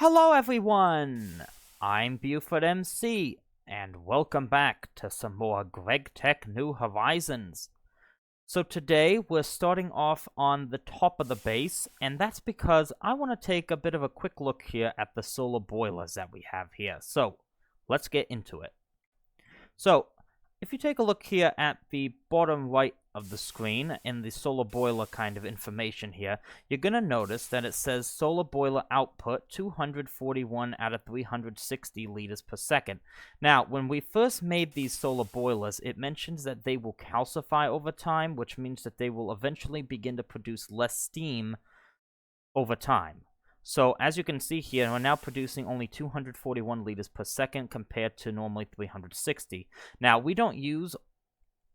Hello everyone! I'm Buford MC, and welcome back to some more GregTech New Horizons. So today we're starting off on the top of the base, and that's because I want to take a bit of a quick look here at the solar boilers that we have here. So let's get into it. So if you take a look here at the bottom right of the screen in the solar boiler kind of information here, you're going to notice that it says solar boiler output 241 out of 360 liters per second. Now, when we first made these solar boilers, it mentions that they will calcify over time, which means that they will eventually begin to produce less steam over time. So, as you can see here, we're now producing only 241 liters per second compared to normally 360. Now, we don't use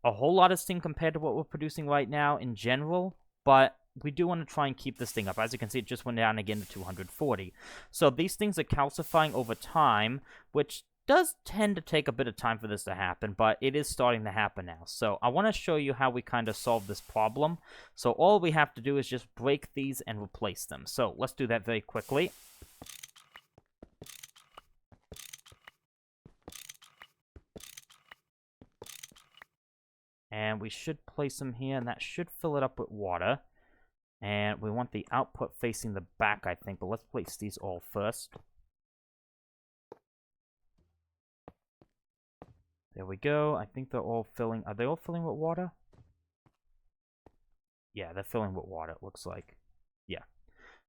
a whole lot of steam compared to what we're producing right now in general, but we do want to try and keep this thing up. As you can see, it just went down again to 240. So, these things are calcifying over time, which does tend to take a bit of time for this to happen, but it is starting to happen now. So I want to show you how we kind of solve this problem. So all we have to do is just break these and replace them. So let's do that very quickly. And we should place them here, and that should fill it up with water. And we want the output facing the back, I think, but let's place these all first. There we go. I think they're all filling. Are they all filling with water? Yeah, they're filling with water, it looks like. Yeah.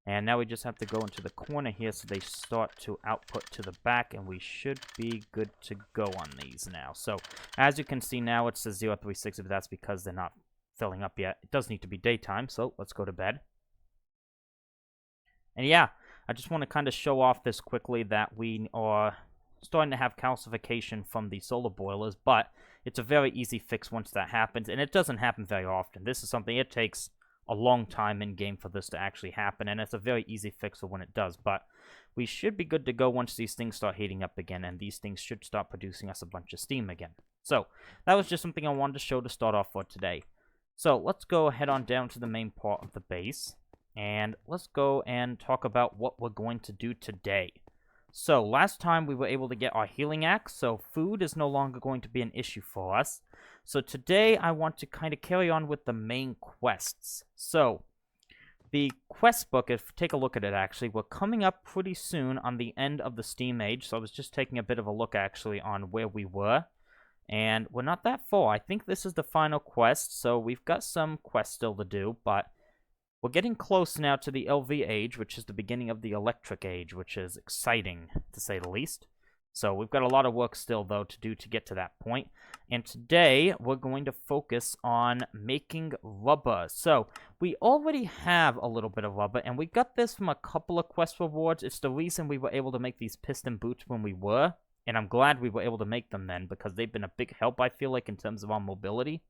And now we just have to go into the corner here so they start to output to the back, and we should be good to go on these now. So, as you can see now, it says 036, but that's because they're not filling up yet. It does need to be daytime, so let's go to bed. And yeah, I just want to kind of show off this quickly that we are starting to have calcification from the solar boilers, but it's a very easy fix once that happens, and it doesn't happen very often. This is something, it takes a long time in game for this to actually happen, and it's a very easy fix for when it does, but we should be good to go once these things start heating up again, and these things should start producing us a bunch of steam again. So that was just something I wanted to show to start off for today. So let's go head on down to the main part of the base, and let's go and talk about what we're going to do today. So, last time we were able to get our healing axe, so food is no longer going to be an issue for us. So today I want to kind of carry on with the main quests. So, the quest book, if take a look at it actually, we're coming up pretty soon on the end of the Steam Age, so I was just taking a bit of a look actually on where we were. And we're not that far. I think this is the final quest, so we've got some quests still to do, but we're getting close now to the LV Age, which is the beginning of the Electric Age, which is exciting, to say the least. So we've got a lot of work still, though, to do to get to that point. And today, we're going to focus on making rubber. So, we already have a little bit of rubber, and we got this from a couple of quest rewards. It's the reason we were able to make these piston boots when we were. And I'm glad we were able to make them then, because they've been a big help, I feel like, in terms of our mobility.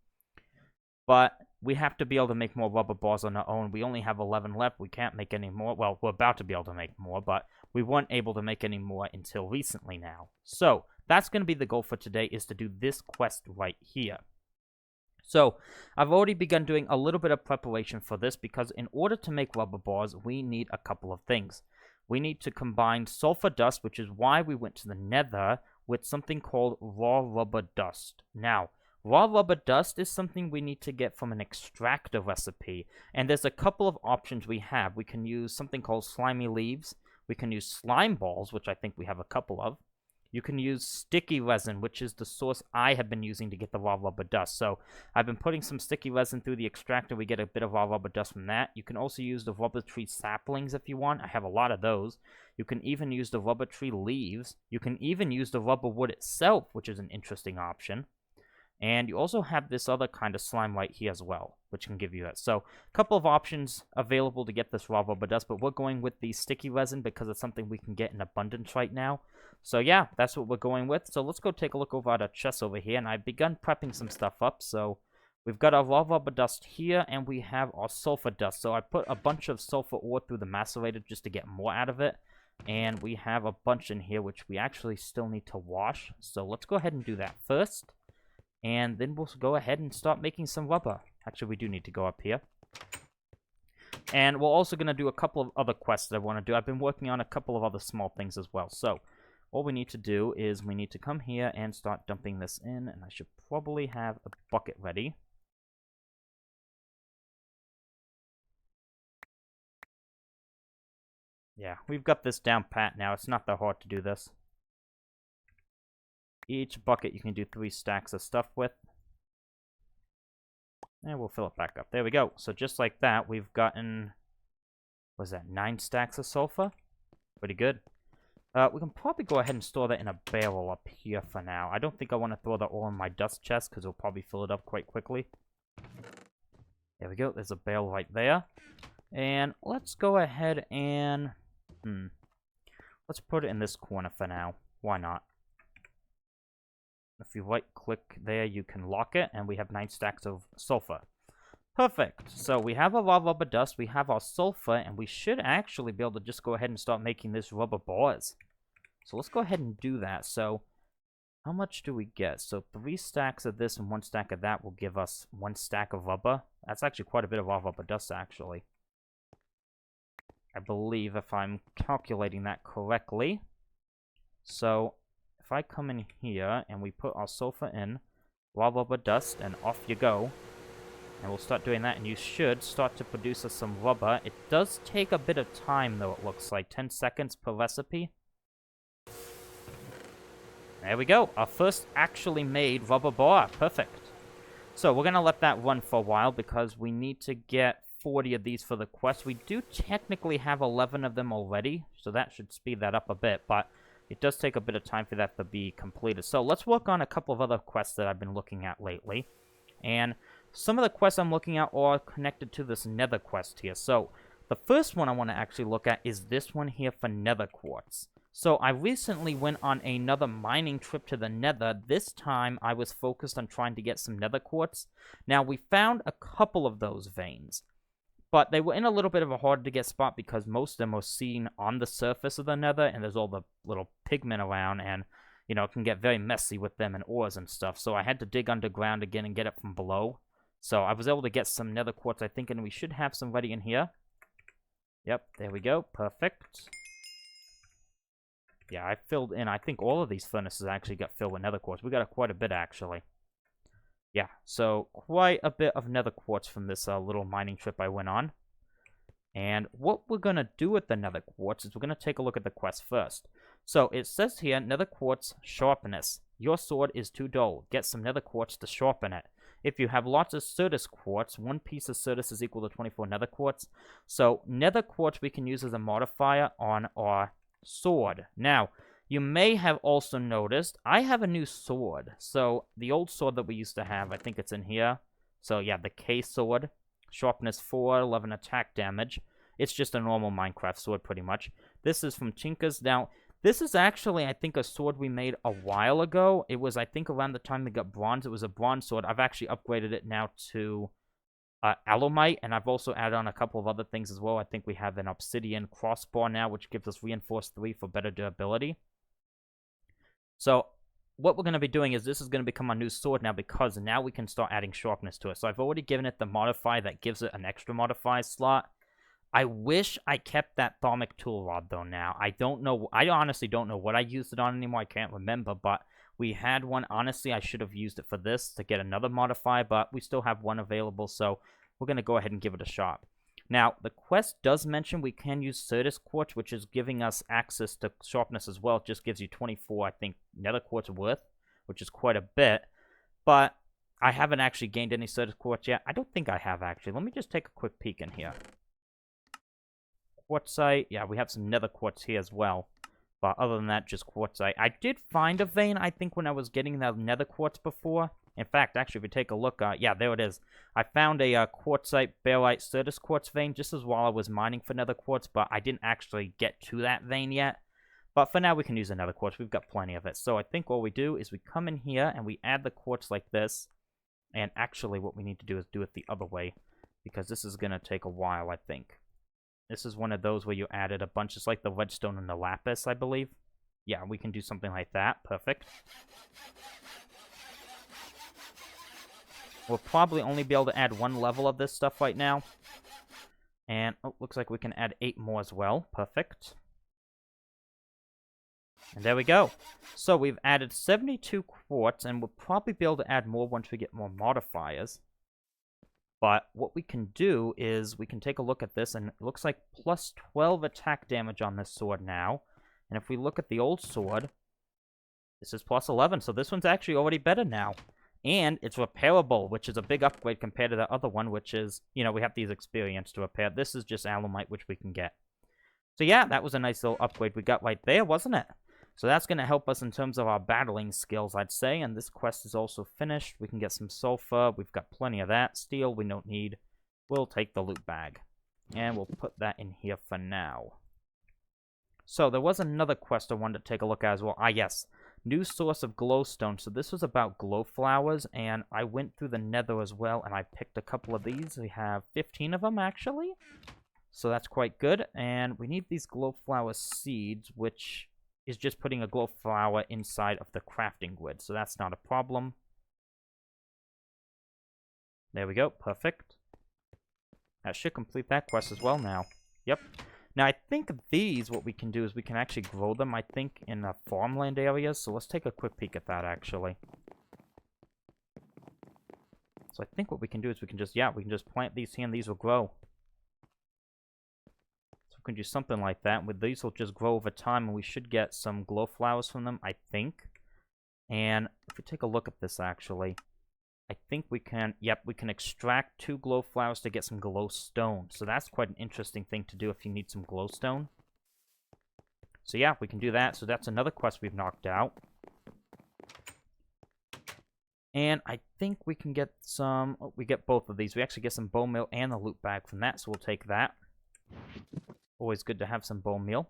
But we have to be able to make more rubber bars on our own. We only have 11 left. We can't make any more. Well, we're about to be able to make more, but we weren't able to make any more until recently now. So, that's going to be the goal for today, is to do this quest right here. So, I've already begun doing a little bit of preparation for this, because in order to make rubber bars, we need a couple of things. We need to combine sulfur dust, which is why we went to the nether, with something called raw rubber dust. Now, raw rubber dust is something we need to get from an extractor recipe, and there's a couple of options we have. We can use something called slimy leaves, we can use slime balls, which I think we have a couple of. You can use sticky resin, which is the source I have been using to get the raw rubber dust. So I've been putting some sticky resin through the extractor, we get a bit of raw rubber dust from that. You can also use the rubber tree saplings if you want, I have a lot of those. You can even use the rubber tree leaves, you can even use the rubber wood itself, which is an interesting option. And you also have this other kind of slime right here as well, which can give you that. So, a couple of options available to get this raw rubber dust, but we're going with the sticky resin because it's something we can get in abundance right now. So yeah, that's what we're going with. So let's go take a look over at our chest over here, and I've begun prepping some stuff up. So we've got our raw rubber dust here, and we have our sulfur dust. So I put a bunch of sulfur ore through the macerator just to get more out of it. And we have a bunch in here, which we actually still need to wash. So let's go ahead and do that first. And then we'll go ahead and start making some rubber. Actually, we do need to go up here. And we're also going to do a couple of other quests that I want to do. I've been working on a couple of other small things as well. So, all we need to do is we need to come here and start dumping this in. And I should probably have a bucket ready. Yeah, we've got this down pat now. It's not that hard to do this. Each bucket you can do 3 stacks of stuff with. And we'll fill it back up. There we go. So just like that, we've gotten, what was that, 9 stacks of sulfur? Pretty good. We can probably go ahead and store that in a barrel up here for now. I don't think I want to throw that all in my dust chest, because it'll probably fill it up quite quickly. There we go. There's a barrel right there. And let's go ahead and... let's put it in this corner for now. Why not? If you right-click there, you can lock it, and we have 9 stacks of sulfur. Perfect. So we have our raw rubber dust, we have our sulfur, and we should actually be able to just go ahead and start making this rubber bars. So let's go ahead and do that. So how much do we get? So 3 stacks of this and 1 stack of that will give us 1 stack of rubber. That's actually quite a bit of raw rubber dust, actually. I believe, if I'm calculating that correctly. So if I come in here and we put our sulfur in, raw rubber dust, and off you go. And we'll start doing that, and you should start to produce us some rubber. It does take a bit of time, though, it looks like. 10 seconds per recipe. There we go. Our first actually made rubber bar. Perfect. So we're going to let that run for a while, because we need to get 40 of these for the quest. We do technically have 11 of them already, so that should speed that up a bit, but it does take a bit of time for that to be completed. So let's work on a couple of other quests that I've been looking at lately. And some of the quests I'm looking at are connected to this nether quest here. So the first one I want to actually look at is this one here for nether quartz. So I recently went on another mining trip to the nether. This time I was focused on trying to get some nether quartz. Now we found a couple of those veins, but they were in a little bit of a hard to get spot because most of them are seen on the surface of the nether, and there's all the little pigmen around, and you know, it can get very messy with them and ores and stuff. So I had to dig underground again and get it from below. So I was able to get some nether quartz, I think, and we should have some ready in here. Yep, there we go. Perfect. Yeah, I filled in, I think all of these furnaces actually got filled with nether quartz. We got quite a bit, actually. Yeah, so quite a bit of nether quartz from this little mining trip I went on. And what we're going to do with the nether quartz is we're going to take a look at the quest first. So it says here, nether quartz sharpness. Your sword is too dull. Get some nether quartz to sharpen it. If you have lots of Certus quartz, 1 piece of Certus is equal to 24 nether quartz. So nether quartz we can use as a modifier on our sword. Now, you may have also noticed, I have a new sword. So the old sword that we used to have, I think it's in here. So yeah, the K sword. Sharpness 4, 11 attack damage. It's just a normal Minecraft sword, pretty much. This is from Chinka's. Now, this is actually, I think, a sword we made a while ago. It was, I think, around the time we got bronze. It was a bronze sword. I've actually upgraded it now to alumite, and I've also added on a couple of other things as well. I think we have an obsidian crossbar now, which gives us reinforced 3 for better durability. So what we're going to be doing is this is going to become our new sword now, because now we can start adding sharpness to it. So I've already given it the modifier that gives it an extra modifier slot. I wish I kept that thermic tool rod, though, now. I honestly don't know what I used it on anymore. I can't remember, but we had one. Honestly, I should have used it for this to get another modifier, but we still have one available, so we're going to go ahead and give it a shot. Now, the quest does mention we can use Certus quartz, which is giving us access to sharpness as well. It just gives you 24, I think, nether quartz worth, which is quite a bit. But I haven't actually gained any Certus quartz yet. I don't think I have, actually. Let me just take a quick peek in here. Quartzite. Yeah, we have some nether quartz here as well. But other than that, just quartzite. I did find a vein, I think, when I was getting that nether quartz before. In fact, actually, if we take a look, yeah, there it is. I found a quartzite, barite, Certus quartz vein just as while I was mining for nether quartz, but I didn't actually get to that vein yet. But for now, we can use another quartz. We've got plenty of it. So I think what we do is we come in here and we add the quartz like this. And actually, what we need to do is do it the other way, because this is going to take a while, I think. This is one of those where you added a bunch, just like the redstone and the lapis, I believe. Yeah, we can do something like that. Perfect. We'll probably only be able to add 1 level of this stuff right now. And, oh, looks like we can add 8 more as well. Perfect. And there we go. So we've added 72 quartz, and we'll probably be able to add more once we get more modifiers. But what we can do is we can take a look at this, and it looks like plus 12 attack damage on this sword now. And if we look at the old sword, this is plus 11, so this one's actually already better now. And it's repairable, which is a big upgrade compared to the other one, which is, you know, we have these experience to repair. This is just alumite, which we can get. So yeah, that was a nice little upgrade we got right there, wasn't it? So that's going to help us in terms of our battling skills, I'd say. And this quest is also finished. We can get some sulfur. We've got plenty of that. Steel we don't need. We'll take the loot bag. And we'll put that in here for now. So there was another quest I wanted to take a look at as well. Ah, yes. New source of glowstone. So this was about glow flowers. And I went through the nether as well. And I picked a couple of these. We have 15 of them, actually. So that's quite good. And we need these glow flower seeds, which is just putting a glow flower inside of the crafting grid, so that's not a problem. There we go, perfect. That should complete that quest as well now. Yep. Now, I think these, what we can do is we can actually grow them, I think, in farmland areas, so let's take a quick peek at that, actually. So I think what we can do is we can just, yeah, we can just plant these here and these will grow. We can do something like that. With these, will just grow over time, and we should get some glow flowers from them, I think. And if we take a look at this, actually, I think we can, yep, we can extract 2 glow flowers to get some glowstone. So that's quite an interesting thing to do if you need some glowstone. So yeah, we can do that. So that's another quest we've knocked out. And I think we can get some, oh, we get both of these. We actually get some bone meal and the loot bag from that, so we'll take that. Always good to have some bone meal.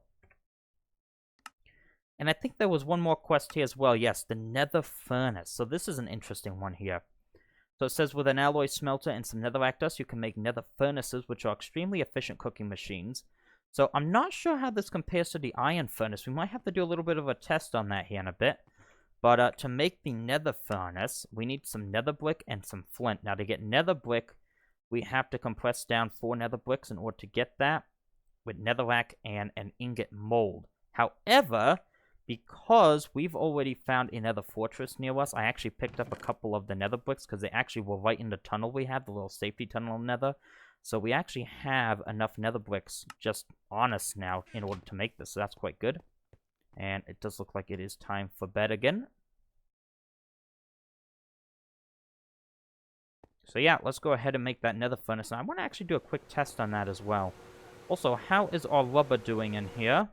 And I think there was one more quest here as well. Yes, the nether furnace. So this is an interesting one here. So it says, with an alloy smelter and some netherrack dust, you can make nether furnaces, which are extremely efficient cooking machines. So I'm not sure how this compares to the iron furnace. We might have to do a little bit of a test on that here in a bit. But to make the nether furnace, we need some nether brick and some flint. Now, to get nether brick, we have to compress down 4 nether bricks in order to get that, with netherrack and an ingot mold. However, because we've already found a nether fortress near us, I actually picked up a couple of the nether bricks because they actually were right in the tunnel we have, the little safety tunnel in nether. So we actually have enough nether bricks just on us now in order to make this, so that's quite good. And it does look like it is time for bed again. So yeah, let's go ahead and make that nether furnace. And I want to actually do a quick test on that as well. Also, how is our rubber doing in here?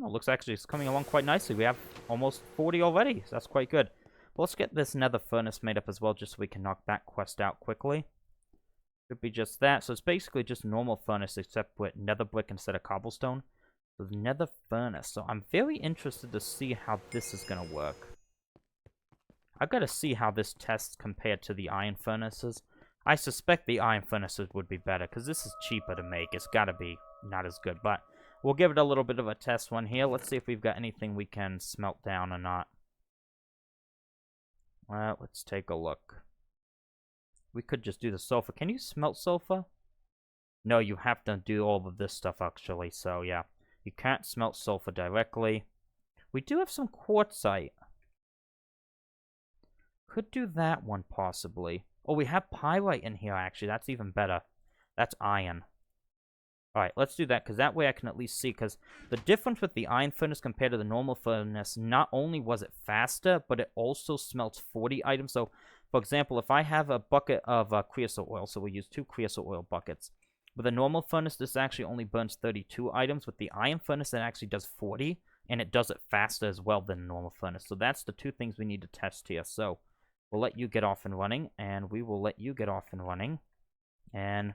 Oh, looks actually it's coming along quite nicely. We have almost 40 already, so that's quite good. Well, let's get this nether furnace made up as well, just so we can knock that quest out quickly. Should be just that. So it's basically just normal furnace, except with nether brick instead of cobblestone. So the nether furnace. So I'm very interested to see how this is going to work. I've got to see how this tests compared to the iron furnaces. I suspect the iron furnaces would be better, because this is cheaper to make. It's got to be not as good, but we'll give it a little bit of a test one here. Let's see if we've got anything we can smelt down or not. Well, let's take a look. We could just do the sulfur. Can you smelt sulfur? No, you have to do all of this stuff, actually, so yeah. You can't smelt sulfur directly. We do have some quartzite. Could do that one, possibly. Oh, we have pyrite in here, actually. That's even better. That's iron. Alright, let's do that, because that way I can at least see, because the difference with the iron furnace compared to the normal furnace, not only was it faster, but it also smelts 40 items. So, for example, if I have a bucket of creosote oil, so we'll use 2 creosote oil buckets. With a normal furnace, this actually only burns 32 items. With the iron furnace, it actually does 40, and it does it faster as well than a normal furnace. So that's the 2 things we need to test here. So we'll let you get off and running, and we will let you get off and running. And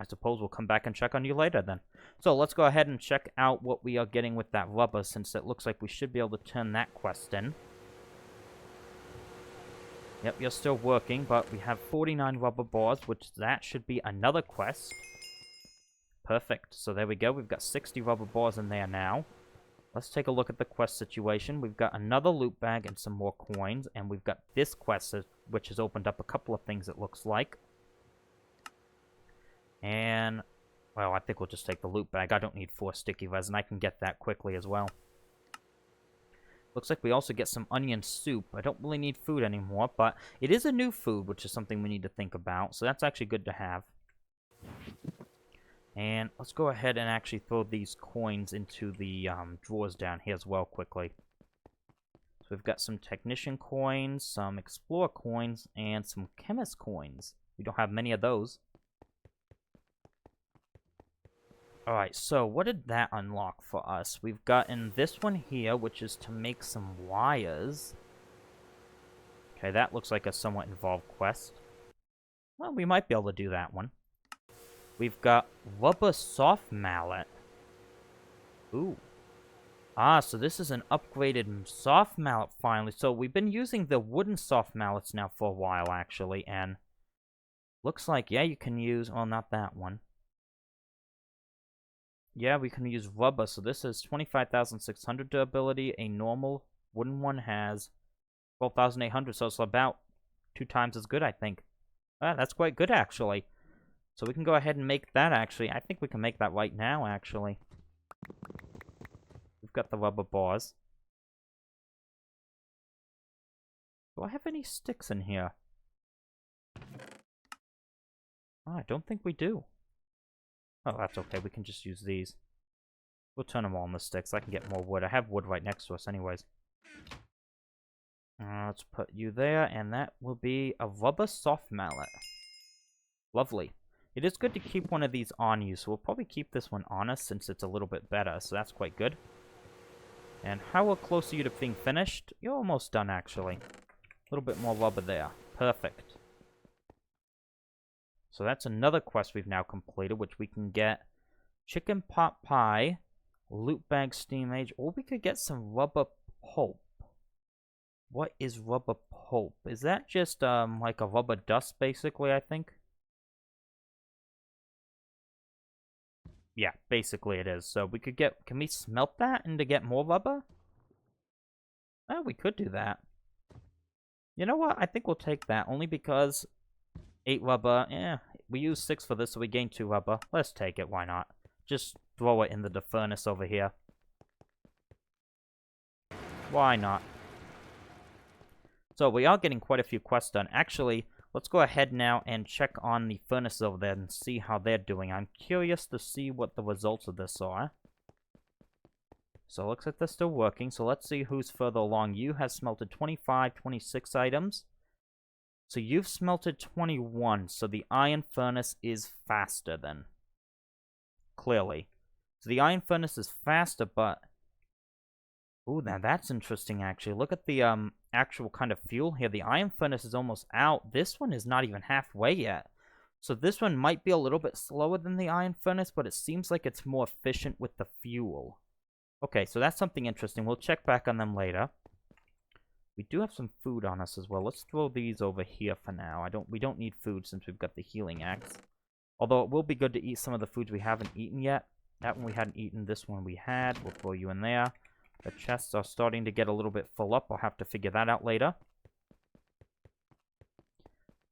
I suppose we'll come back and check on you later then. So let's go ahead and check out what we are getting with that rubber, since it looks like we should be able to turn that quest in. Yep, you're still working, but we have 49 rubber bars, which that should be another quest. Perfect. So there we go. We've got 60 rubber bars in there now. Let's take a look at the quest situation. We've got another loot bag and some more coins, and we've got this quest, which has opened up a couple of things, it looks like. And, well, I think we'll just take the loot bag. I don't need 4 sticky resin. I can get that quickly as well. Looks like we also get some onion soup. I don't really need food anymore, but it is a new food, which is something we need to think about. So that's actually good to have. And let's go ahead and actually throw these coins into the drawers down here as well quickly. So we've got some technician coins, some explorer coins, and some chemist coins. We don't have many of those. Alright, so what did that unlock for us? We've gotten this one here, which is to make some wires. Okay, that looks like a somewhat involved quest. Well, we might be able to do that one. We've got rubber soft mallet. Ooh. Ah, so this is an upgraded soft mallet finally. So we've been using the wooden soft mallets now for a while, actually, and looks like, yeah, you can use, well, not that one. Yeah, we can use rubber. So this is 25,600 durability. A normal wooden one has 12,800. So it's about 2 times as good, I think. That's quite good, actually. So we can go ahead and make that, actually. I think we can make that right now, actually. We've got the rubber bars. Do I have any sticks in here? Oh, I don't think we do. Oh, that's okay. We can just use these. We'll turn them all on the sticks. I can get more wood. I have wood right next to us anyways. Let's put you there, and that will be a rubber soft mallet. Lovely. It is good to keep one of these on you, so we'll probably keep this one on us since it's a little bit better, so that's quite good. And how close are you to being finished? You're almost done, actually. A little bit more rubber there. Perfect. So that's another quest we've now completed, which we can get chicken pot pie, loot bag steam age, or we could get some rubber pulp. What is rubber pulp? Is that just like a rubber dust, basically, I think? Yeah, basically it is. So we could get, can we smelt that and to get more rubber? Oh, we could do that. You know what? I think we'll take that, only because 8 rubber, we use 6 for this, so we gain 2 rubber. Let's take it, why not? Just throw it into the furnace over here. Why not? So we are getting quite a few quests done. Actually, let's go ahead now and check on the furnaces over there and see how they're doing. I'm curious to see what the results of this are. So it looks like they're still working, so let's see who's further along. You have smelted 25, 26 items. So you've smelted 21, so the iron furnace is faster then. Clearly. So the iron furnace is faster, but... Ooh, now that's interesting, actually. Look at the actual kind of fuel here. The iron furnace is almost out. This one is not even halfway yet. So this one might be a little bit slower than the iron furnace, but it seems like it's more efficient with the fuel. Okay, so that's something interesting. We'll check back on them later. We do have some food on us as well. Let's throw these over here for now. We don't need food since we've got the healing axe. Although it will be good to eat some of the foods we haven't eaten yet. That one we hadn't eaten, this one we had. We'll throw you in there. The chests are starting to get a little bit full up. I'll have to figure that out later.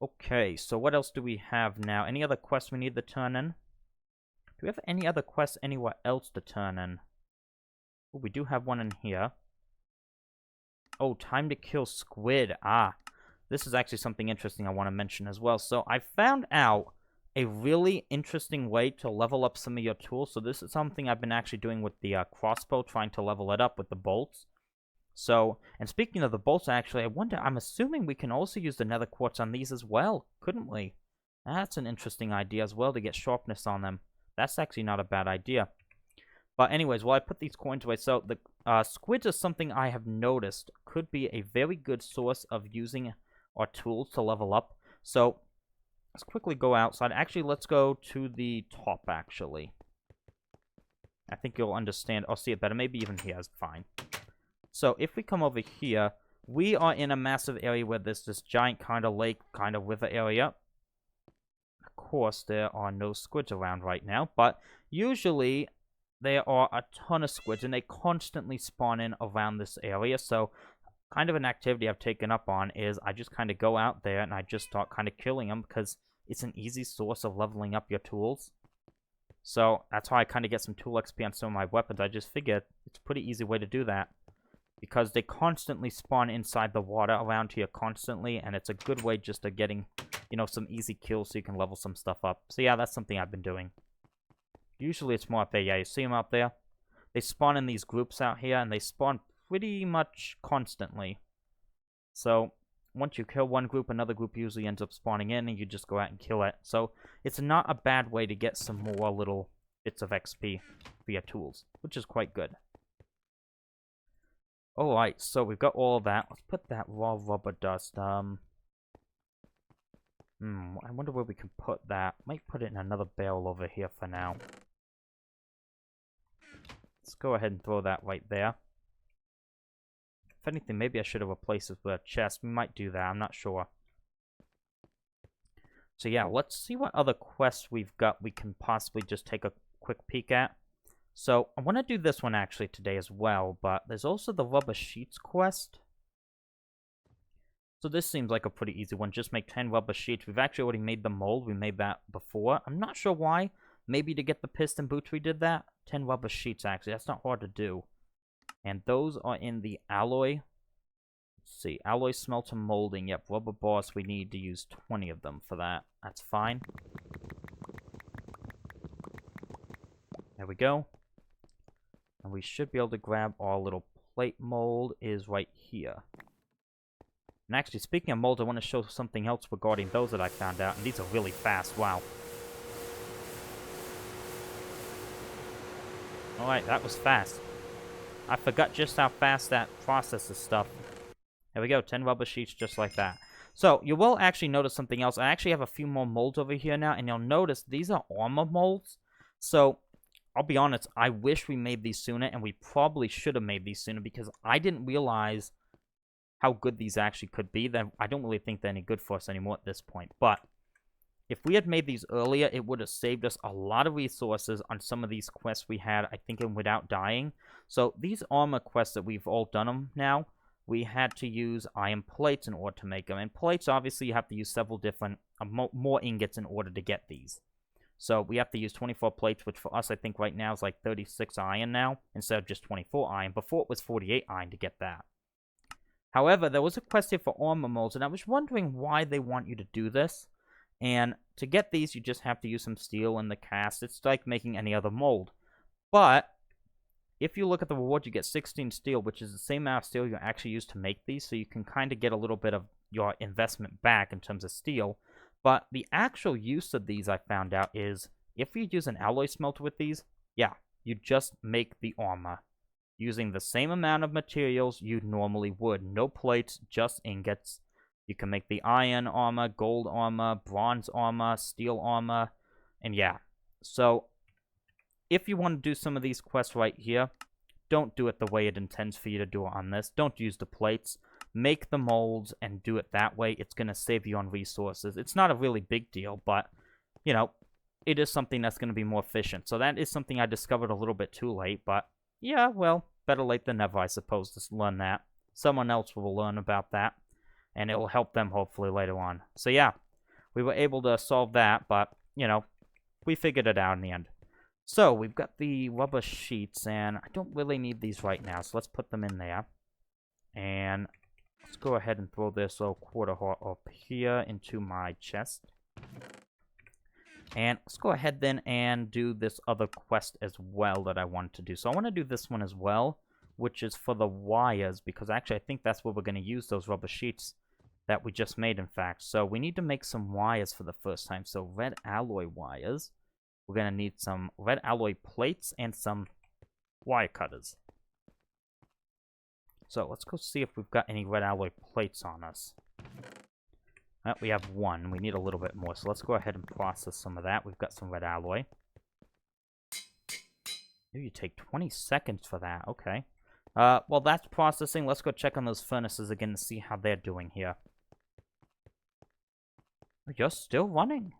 Okay, so what else do we have now? Any other quests we need to turn in? Do we have any other quests anywhere else to turn in? Oh, we do have one in here. Oh, time to kill squid. Ah, this is actually something interesting I want to mention as well. So I found out a really interesting way to level up some of your tools. So this is something I've been actually doing with the crossbow, trying to level it up with the bolts. So, and speaking of the bolts, actually, I'm assuming we can also use the nether quartz on these as well, couldn't we? That's an interesting idea as well, to get sharpness on them. That's actually not a bad idea. But anyways, while I put these coins away, so the squids are something I have noticed could be a very good source of using our tools to level up. So let's quickly go outside. Actually, let's go to the top, actually. I think you'll understand. I'll see it better. Maybe even here is fine. So if we come over here, we are in a massive area where there's this giant kind of lake, kind of river area. Of course, there are no squids around right now, but usually there are a ton of squids, and they constantly spawn in around this area. So kind of an activity I've taken up on is I just kind of go out there and I just start kind of killing them, because it's an easy source of leveling up your tools. So that's how I kind of get some tool XP on some of my weapons. I just figured it's a pretty easy way to do that, because they constantly spawn inside the water around here constantly, and it's a good way just of getting, you know, some easy kills so you can level some stuff up. So yeah, that's something I've been doing. Usually it's more up there. Yeah, you see them out there? They spawn in these groups out here, and they spawn pretty much constantly. So once you kill one group, another group usually ends up spawning in, and you just go out and kill it. So it's not a bad way to get some more little bits of XP for your tools, which is quite good. Alright, so we've got all of that. Let's put that raw rubber dust. I wonder where we can put that. Might put it in another barrel over here for now. Let's go ahead and throw that right there. If anything, maybe I should have replaced this with a chest. We might do that, I'm not sure. So yeah, let's see what other quests we've got we can possibly just take a quick peek at. So I want to do this one actually today as well, but there's also the rubber sheets quest. So this seems like a pretty easy one. Just make 10 rubber sheets. We've actually already made the mold. We made that before. I'm not sure why. Maybe to get the piston boots we did that. 10 rubber sheets, actually. That's not hard to do. And those are in the alloy. Let's see. Alloy smelter molding. Yep, rubber bars. We need to use 20 of them for that. That's fine. There we go. And we should be able to grab our little plate mold is right here. And actually, speaking of molds, I want to show something else regarding those that I found out. And these are really fast. Wow. Alright, that was fast. I forgot just how fast that processes stuff. There we go, 10 rubber sheets just like that. So, you will actually notice something else. I actually have a few more molds over here now, and you'll notice these are armor molds. So, I'll be honest, I wish we made these sooner, and we probably should have made these sooner, because I didn't realize how good these actually could be. Then I don't really think they're any good for us anymore at this point. But if we had made these earlier, it would have saved us a lot of resources on some of these quests we had, I think, without dying. So these armor quests that we've all done them now, we had to use iron plates in order to make them. And plates, obviously, you have to use several different, more ingots in order to get these. So we have to use 24 plates, which for us, I think right now is like 36 iron now, instead of just 24 iron. Before it was 48 iron to get that. However, there was a quest here for armor molds, and I was wondering why they want you to do this. And to get these, you just have to use some steel in the cast. It's like making any other mold. But if you look at the reward, you get 16 steel, which is the same amount of steel you actually use to make these. So you can kind of get a little bit of your investment back in terms of steel. But the actual use of these, I found out, is if you use an alloy smelter with these, yeah, you just make the armor. Using the same amount of materials you normally would. No plates, just ingots. You can make the iron armor, gold armor, bronze armor, steel armor, and yeah. So, if you want to do some of these quests right here, don't do it the way it intends for you to do it on this. Don't use the plates. Make the molds and do it that way. It's going to save you on resources. It's not a really big deal, but, you know, it is something that's going to be more efficient. So that is something I discovered a little bit too late, but yeah, well, better late than never, I suppose, to learn that. Someone else will learn about that, and it will help them hopefully later on. So yeah, we were able to solve that, but, you know, we figured it out in the end. So, we've got the rubber sheets, and I don't really need these right now, so let's put them in there. And let's go ahead and throw this little quarter heart up here into my chest. And let's go ahead then and do this other quest as well that I want to do. So I want to do this one as well, which is for the wires, because actually I think that's where we're going to use those rubber sheets that we just made, in fact. So we need to make some wires for the first time. So red alloy wires. We're going to need some red alloy plates and some wire cutters. So let's go see if we've got any red alloy plates on us. We have one. We need a little bit more, so let's go ahead and process some of that. We've got some red alloy. Maybe you take 20 seconds for that. Okay. Well, that's processing. Let's go check on those furnaces again and see how they're doing here. You're still running.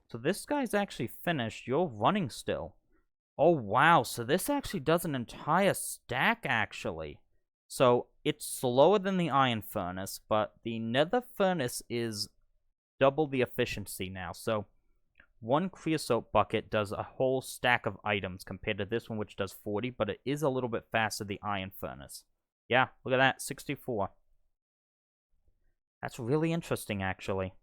So this guy's actually finished. You're running still. Oh, wow. So this actually does an entire stack, actually. So it's slower than the iron furnace, but the nether furnace is double the efficiency now. So one creosote bucket does a whole stack of items compared to this one, which does 40, but it is a little bit faster, the iron furnace. Yeah, look at that, 64. That's really interesting, actually.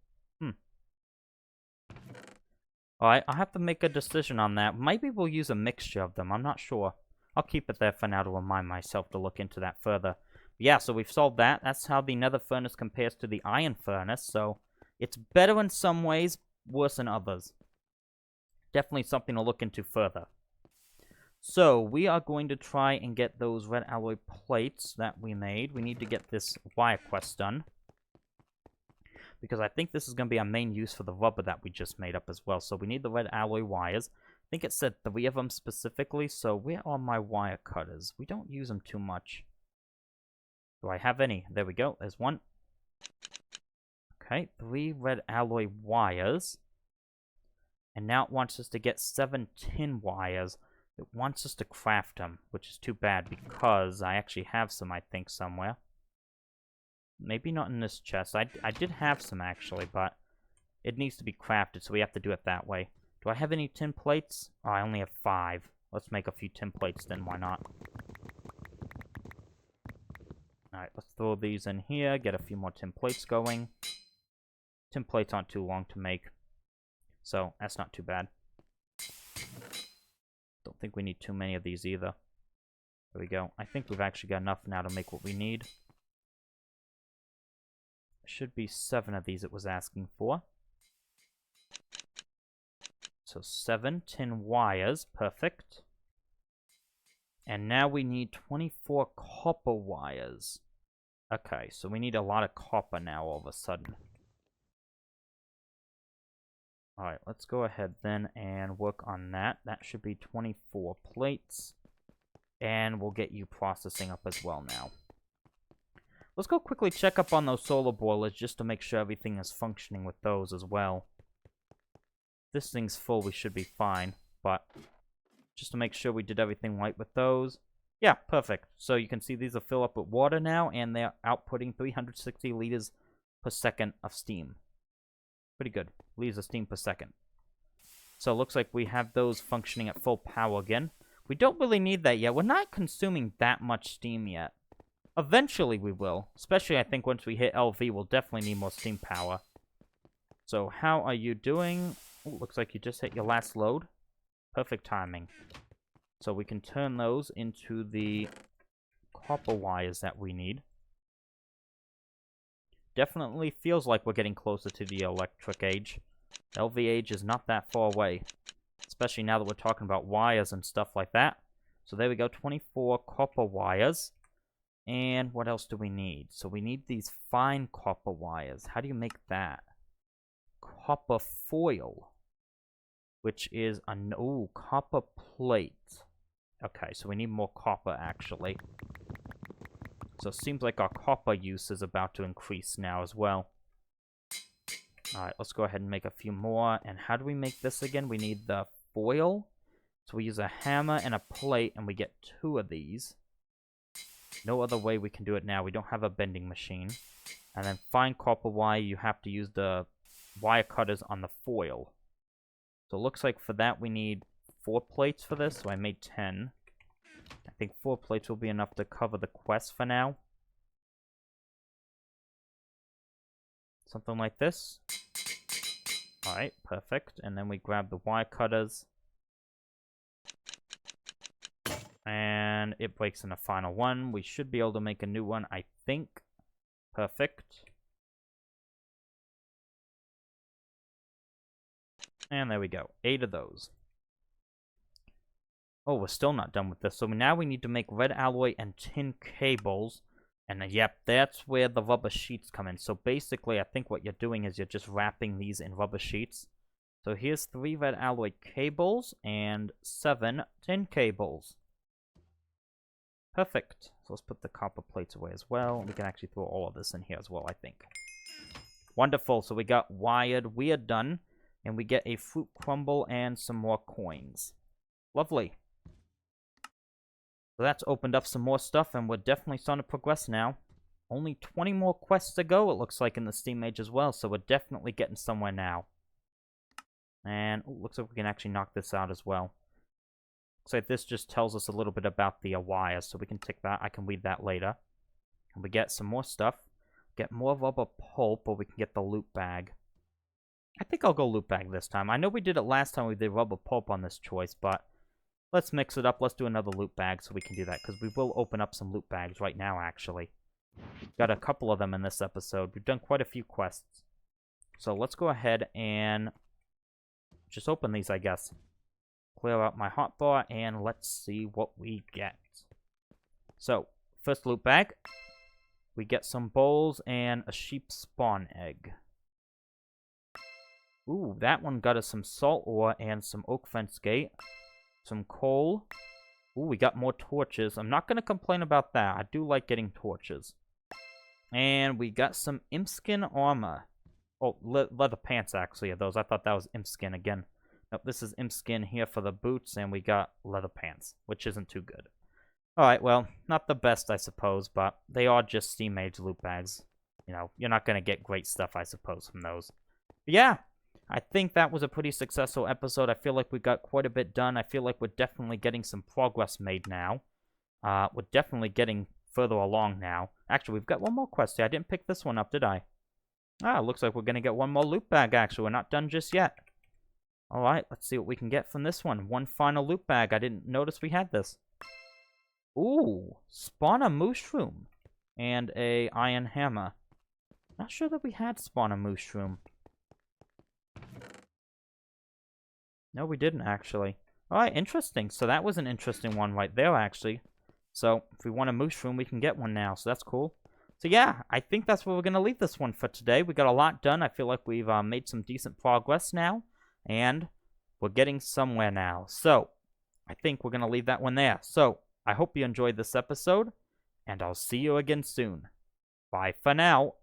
Alright, I'll have to make a decision on that. Maybe we'll use a mixture of them, I'm not sure. I'll keep it there for now to remind myself to look into that further. Yeah, so we've solved that. That's how the nether furnace compares to the iron furnace, so it's better in some ways, worse in others. Definitely something to look into further. So, we are going to try and get those red alloy plates that we made. We need to get this wire quest done, because I think this is going to be our main use for the rubber that we just made up as well. So we need the red alloy wires. I think it said 3 of them specifically, so where are my wire cutters? We don't use them too much. Do I have any? There we go, there's one. Okay, 3 red alloy wires. And now it wants us to get 7 tin wires. It wants us to craft them, which is too bad because I actually have some, I think, somewhere. Maybe not in this chest. I did have some, actually, but it needs to be crafted, so we have to do it that way. Do I have any tin plates? Oh, I only have 5. Let's make a few tin plates then, why not? Alright, let's throw these in here, get a few more tin plates going. Tin plates aren't too long to make, so that's not too bad. Don't think we need too many of these either. There we go. I think we've actually got enough now to make what we need. Should be 7 of these it was asking for. So 7 tin wires, perfect. And now we need 24 copper wires. Okay, so we need a lot of copper now all of a sudden. Alright, let's go ahead then and work on that. That should be 24 plates. And we'll get you processing up as well now. Let's go quickly check up on those solar boilers just to make sure everything is functioning with those as well. If this thing's full, we should be fine, but just to make sure we did everything right with those. Yeah, perfect. So you can see these are filled up with water now, and they're outputting 360 liters per second of steam. Pretty good. Liters of steam per second. So it looks like we have those functioning at full power again. We don't really need that yet. We're not consuming that much steam yet. Eventually we will. Especially, I think, once we hit LV, we'll definitely need more steam power. So, how are you doing? Ooh, looks like you just hit your last load. Perfect timing. So we can turn those into the copper wires that we need. Definitely feels like we're getting closer to the electric age. LV age is not that far away. Especially now that we're talking about wires and stuff like that. So there we go, 24 copper wires. And what else do we need? So we need these fine copper wires. How do you make that? Copper foil. Which is an... Ooh, copper plate. Okay, so we need more copper, actually. So it seems like our copper use is about to increase now as well. Alright, let's go ahead and make a few more. And how do we make this again? We need the foil. So we use a hammer and a plate, and we get 2 of these. No other way we can do it now. We don't have a bending machine. And then fine copper wire, you have to use the wire cutters on the foil. So it looks like for that we need 4 plates for this, so I made 10. I think 4 plates will be enough to cover the quest for now. Something like this. Alright, perfect. And then we grab the wire cutters. And it breaks in the final one. We should be able to make a new one, I think. Perfect. And there we go. 8 of those. Oh, we're still not done with this. So now we need to make red alloy and tin cables. And yep, that's where the rubber sheets come in. So basically, I think what you're doing is you're just wrapping these in rubber sheets. So here's 3 red alloy cables and 7 tin cables. Perfect. So let's put the copper plates away as well. We can actually throw all of this in here as well, I think. Wonderful. So we got wired. We are done. And we get a fruit crumble and some more coins. Lovely. So that's opened up some more stuff, and we're definitely starting to progress now. only 20 more quests to go, it looks like, in the Steam Age as well, so we're definitely getting somewhere now. And looks like we can actually knock this out as well. Looks like this just tells us a little bit about the wires, so we can tick that. I can read that later. And we get some more stuff. Get more rubber pulp, or we can get the loot bag. I think I'll go loot bag this time. I know we did it last time we did rubber pulp on this choice, but let's mix it up. Let's do another loot bag so we can do that, because we will open up some loot bags right now, actually. Got a couple of them in this episode. We've done quite a few quests. So let's go ahead and just open these, I guess. Clear out my hotbar, and let's see what we get. So, first loot bag. We get some bowls and a sheep spawn egg. Ooh, that one got us some salt ore and some oak fence gate. Some coal. Ooh, we got more torches. I'm not going to complain about that. I do like getting torches. And we got some imp skin armor. Oh, leather pants, actually, are those. I thought that was imp skin again. Nope, this is imp skin here for the boots, and we got leather pants, which isn't too good. Alright, well, not the best, I suppose, but they are just Steam Age loot bags. You know, you're not going to get great stuff, I suppose, from those. But yeah, I think that was a pretty successful episode. I feel like we got quite a bit done. I feel like we're definitely getting some progress made now. We're definitely getting further along now. Actually, we've got one more quest here. I didn't pick this one up, did I? Ah, looks like we're going to get one more loot bag, actually. We're not done just yet. Alright, let's see what we can get from this one. One final loot bag. I didn't notice we had this. Ooh, spawn a mushroom and a iron hammer. Not sure that we had spawn a mushroom. No, we didn't, actually. Alright, interesting. So that was an interesting one right there, actually. So, if we want a mushroom, we can get one now, so that's cool. So yeah, I think that's where we're going to leave this one for today. We got a lot done. I feel like we've made some decent progress now. And we're getting somewhere now. So, I think we're going to leave that one there. So, I hope you enjoyed this episode, and I'll see you again soon. Bye for now.